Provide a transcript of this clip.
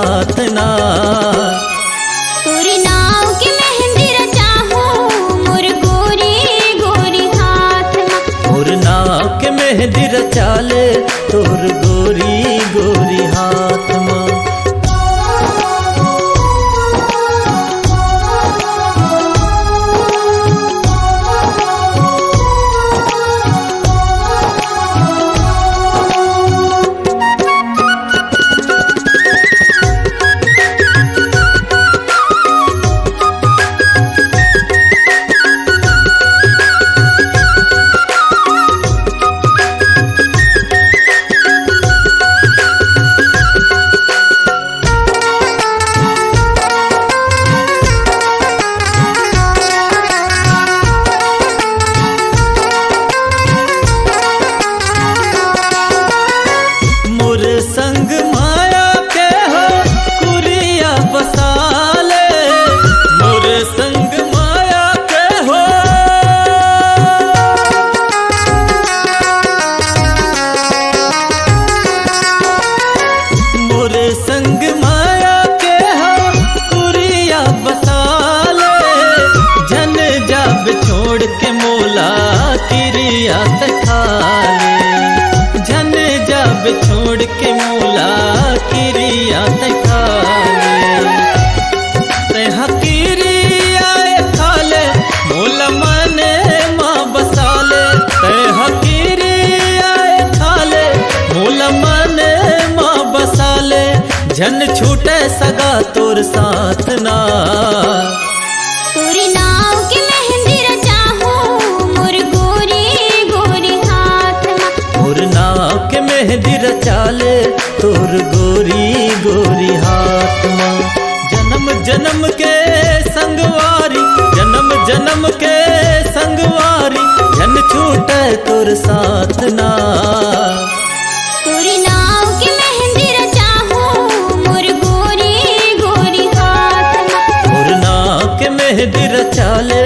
साथ ना। तोरी नाव के मेहंदी रचाहू मोर गोरी गोरी हाथ मा। मोर नाव के मेहंदी रचाले तोर गोरी गोरी हाथ माँ। संग माया के हो कुरिया बसाले। मोर संग माया के हो मोर संग माया के हो कुरिया बसाले। जन जब छोड़ के मोला किरिया तखाले। जन जब छोड़ के मोला किरिया तखाले। तेहा किरिया खाले मोला मने माँ बसाले। तेहा किरिया खाले मोला मने माँ बसाले। जन छूटे सगा तोर साथ ना। तोरी नाव के मेहंदी रचाहू मोर गोरी गोरी हाथ मा। मोर नाव के मेहंदी रचाले तोर गोरी गोरी हाथ माँ। जन्म जन्म के संगवारी जन्म जन्म के संगवारी जन छूटे तोर साथ ना। तोरी नाव के मेहंदी रचाहू मोर गोरी गोरी हाथ मा। मोर नाव के मेहंदी रचाले